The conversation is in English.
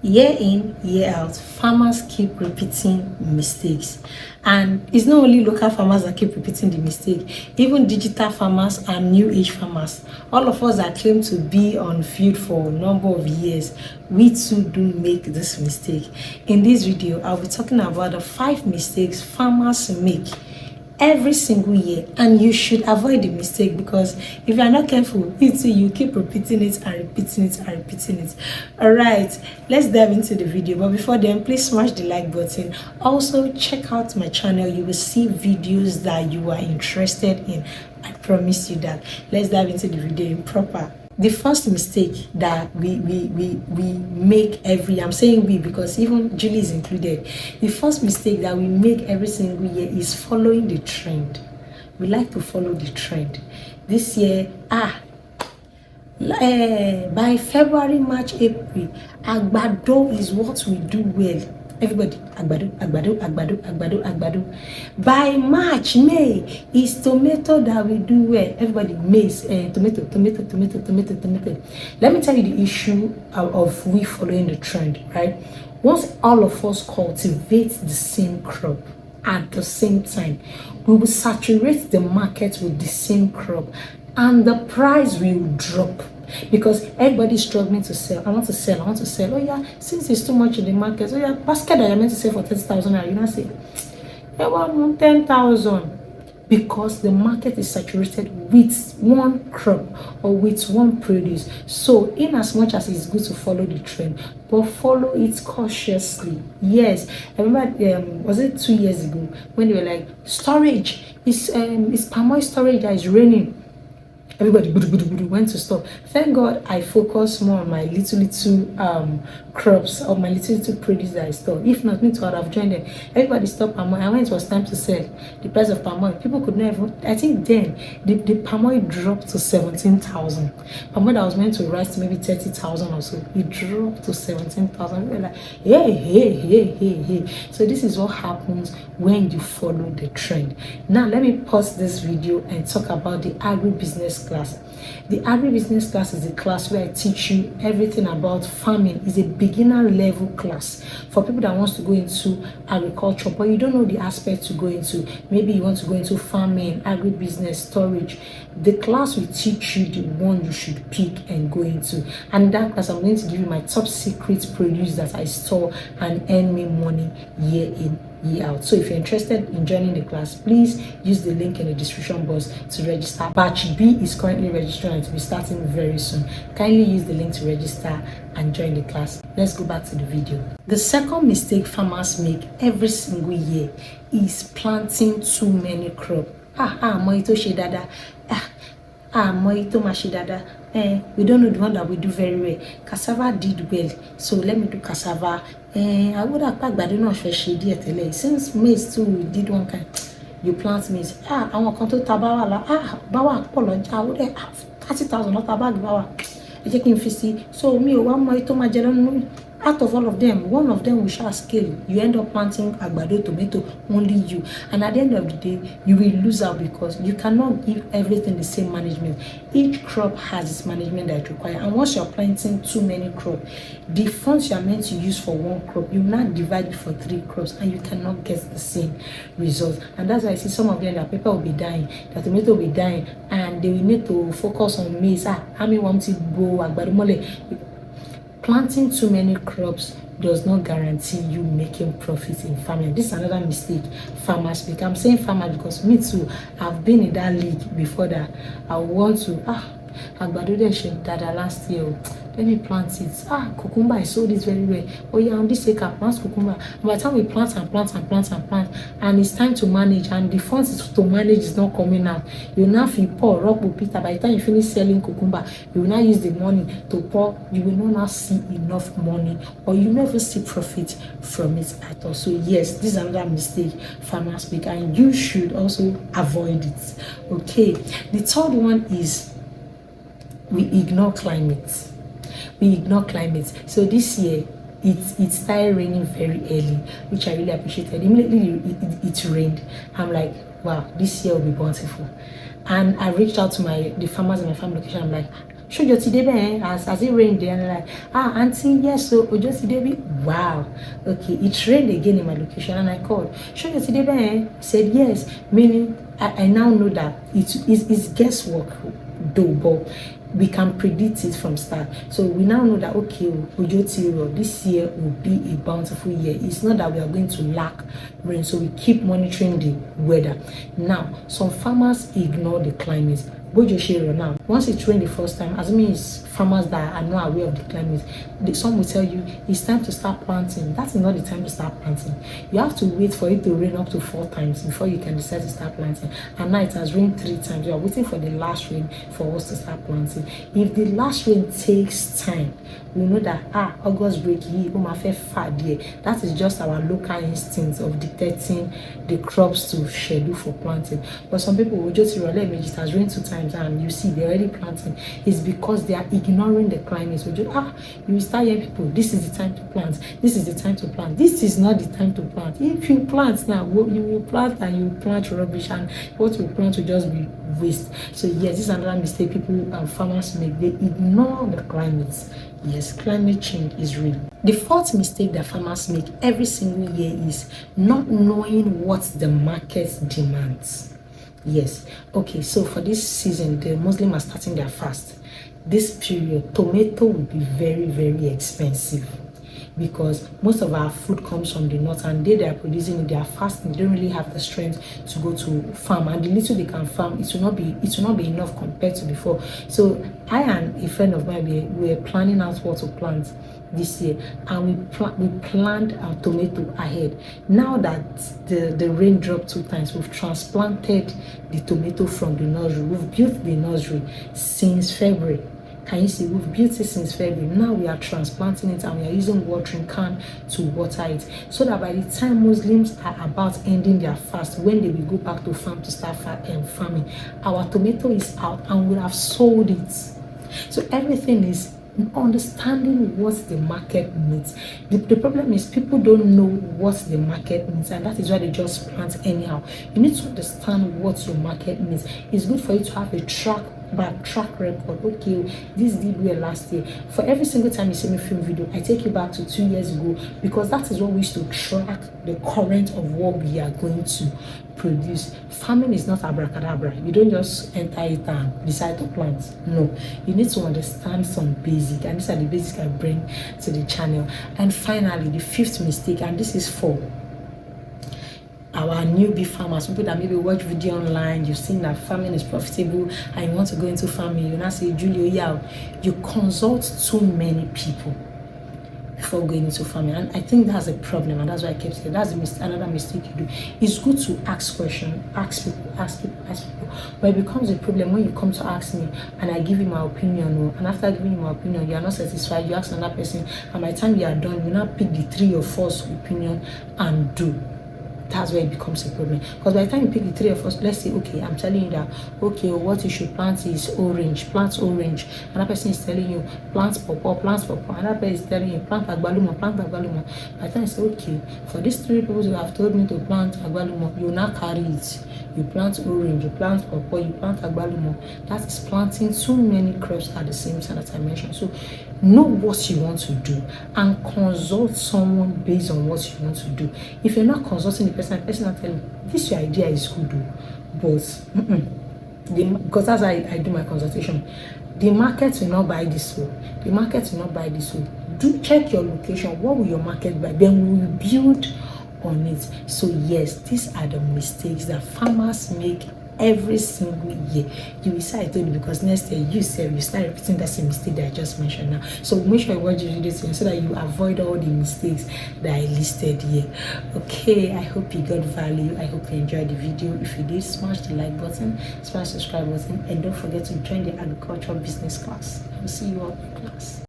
Year in, year out, farmers keep repeating mistakes. And it's not only local farmers that keep repeating the mistake, even digital farmers and new age farmers. All of us that claim to be on field for a number of years, we too do make this mistake. In this video, I'll be talking about the 5 mistakes farmers make every single year, and you should avoid the mistake, because if you are not careful, you keep repeating it and repeating it and repeating it. All right, let's dive into the video. But before then, please smash the like button. Also check out my channel. You will see videos that you are interested in. I promise you that. Let's dive into the video in proper. The first mistake that we make I'm saying we because even Julie is included. The first mistake that we make every single year is following the trend. We like to follow the trend. This year, by February, March, April, agbado is what we do well. Everybody, agbado. By March, May, is tomato that we do well. Everybody, maize, tomato. Let me tell you the issue of we following the trend, right? Once all of us cultivate the same crop at the same time, we will saturate the market with the same crop, and the price will drop. Because everybody's struggling to sell. I want to sell. Oh yeah, since it's too much in the market, oh yeah, basket that you're meant to sell for 30,000, you not say, I want 10,000. Because the market is saturated with one crop or with one produce. So in as much as it's good to follow the trend, but follow it cautiously. Yes, I remember was it 2 years ago when they were like, storage is palm oil storage that is raining. Everybody went to stop. Thank God I focus more on my little crops or my little produce that I store. If not, me too, I'd have joined them. Everybody stopped palm oil. And when it was time to sell, the price of palm oil, people could never. I think then the palm oil dropped to 17,000. Palm oil that was meant to rise to maybe 30,000 or so, it dropped to 17,000. We were like, hey. So this is what happens when you follow the trend. Now let me pause this video and talk about the agribusiness class. The agribusiness class is a class where I teach you everything about farming. It's a beginner level class for people that wants to go into agriculture, but you don't know the aspect to go into. Maybe you want to go into farming, agribusiness, storage. The class will teach you the one you should pick and go into. And in that class, I'm going to give you my top secret produce that I store and earn me money year in, year out. So if you're interested in joining the class, please use the link in the description box to register. Batch B is currently registering and to be starting very soon. Kindly use the link to register and join the class. Let's go back to the video. The second mistake farmers make every single year is planting too many crops. Moito shedada. Moito mashidada. We don't know the one that we do very well. Cassava did well, so let me do cassava. I would have packed, but I don't know if I should do it. Since maize too, we did one kind. You plant maize. I want to tabawa. Bawa apology. I would have 30,000 not tabag bawa. I take him 50. So me one more to my general. Out of all of them, one of them we shall scale. You end up planting agbado, tomato, only you. And at the end of the day, you will lose out because you cannot give everything the same management. Each crop has its management that it requires. And once you're planting too many crops, the funds you are meant to use for one crop, you now divide it for 3 crops and you cannot get the same results. And that's why I see some of them, their pepper will be dying, their tomato will be dying, and they will need to focus on maize. How many want to go agbado mole? Planting too many crops does not guarantee you making profit in farming. This is another mistake farmers make. I'm saying farmers because me too, I've been in that league before that. I want to agbado de shedada last year. Let me plant it. Cucumber, I sold it very well. Oh yeah, on this acre, plant cucumber. And by the time we plant, and it's time to manage, and the funds to manage is not coming out, you now feel pour up with Peter. By the time you finish selling cucumber, you will not use the money to pour. You will not now see enough money, or you never see profit from it at all. So yes, this is another mistake farmers make, and you should also avoid it. Okay, the third one is we ignore climate. So this year it started raining very early, which I really appreciated. Immediately it rained. I'm like, wow, this year will be bountiful. And I reached out to the farmers in my farm location. I'm like, show your today as it rained there, and they're like, auntie, yes, so just today. Wow, okay, it rained again in my location, and I called, show your today. Said yes, meaning I now know that it's guesswork though, but we can predict it from start. So we now know that okay, this year will be a bountiful year. It's not that we are going to lack rain, so we keep monitoring the weather. Now some farmers ignore the climate. Now once it rained the first time, as means farmers that are not aware of the climate, some will tell you it's time to start planting. That is not the time to start planting. You have to wait for it to rain up to 4 times before you can decide to start planting. And now it has rained 3 times. You are waiting for the last rain for us to start planting. If the last rain takes time, we know that August break that is just our local instinct of dictating the crops to schedule for planting. But some people will just relate, it has rained 2 times and you see they're already planting. It's because they are ignoring the climate. So just you start hearing people, this is the time to plant, this is the time to plant. This is not the time to plant. If you plant now, you will plant and you plant rubbish, and what you plant will just be waste. So yes, this is another mistake people and farmers make. They ignore the climate. Yes, climate change is real. The fourth mistake that farmers make every single year is not knowing what the market demands. Yes, okay, so for this season, the Muslims are starting their fast. This period, tomato will be very, very expensive because most of our food comes from the north, and they are producing it, they are fasting, they don't really have the strength to go to farm, and the little they can farm, it will not be enough compared to before. So I and a friend of mine, we were planning out what to plant this year, and we planned our tomato ahead. Now that the rain dropped 2 times, we've transplanted the tomato from the nursery. We've built the nursery since February. Can you see? We've built it since February. Now we are transplanting it, and we are using watering can to water it, so that by the time Muslims are about ending their fast, when they will go back to farm to start farming, our tomato is out and we'll have sold it. So everything is understanding what the market needs. The problem is people don't know what the market needs, and that is why they just plant anyhow. You need to understand what your market needs. It's good for you to have a track record. Okay, this did well last year. For every single time you see me film video, I take you back to 2 years ago, because that is what we used to track the current of what we are going to produce. Farming is not abracadabra. You don't just enter it and decide to plant. No, you need to understand some basic, and these are the basics I bring to the channel. And finally, the 5th mistake, and this is for our newbie farmers, people that maybe watch video online, you've seen that farming is profitable and you want to go into farming, you now say, Julia, you consult too many people before going into farming. And I think that's a problem, and that's why I kept saying that's another mistake you do. It's good to ask questions, ask people, but it becomes a problem when you come to ask me and I give you my opinion, and after giving you my opinion you are not satisfied, you ask another person, and by the time you are done, you now pick the 3 or 4's opinion and do. That's where it becomes a problem, because by the time you pick the 3 of us, let's say, okay, I'm telling you that, okay, what you should plant is orange, plant orange. Another person is telling you plant pawpaw, another person is telling you plant agbalumo. By the time you say, okay, for these 3 people who have told me to plant agbalumo, you now carry it. You plant orange, you plant pawpaw, you plant agbalumo. That is planting too many crops at the same time that I mentioned. So know what you want to do and consult someone based on what you want to do. If you're not consulting the person will tell you, this your idea is good, but because that's how I do my consultation. The market will not buy this way. The market will not buy this way. Do check your location. What will your market buy? Then we will build on it. So yes, these are the mistakes that farmers make every single year. You will say I told you, because next year you start repeating that same mistake that I just mentioned now. So make sure you watch the video so that you avoid all the mistakes that I listed here. Okay, I hope you got value. I hope you enjoyed the video. If you did, smash the like button, smash the subscribe button, and don't forget to join the agricultural business class. I will see you all in class.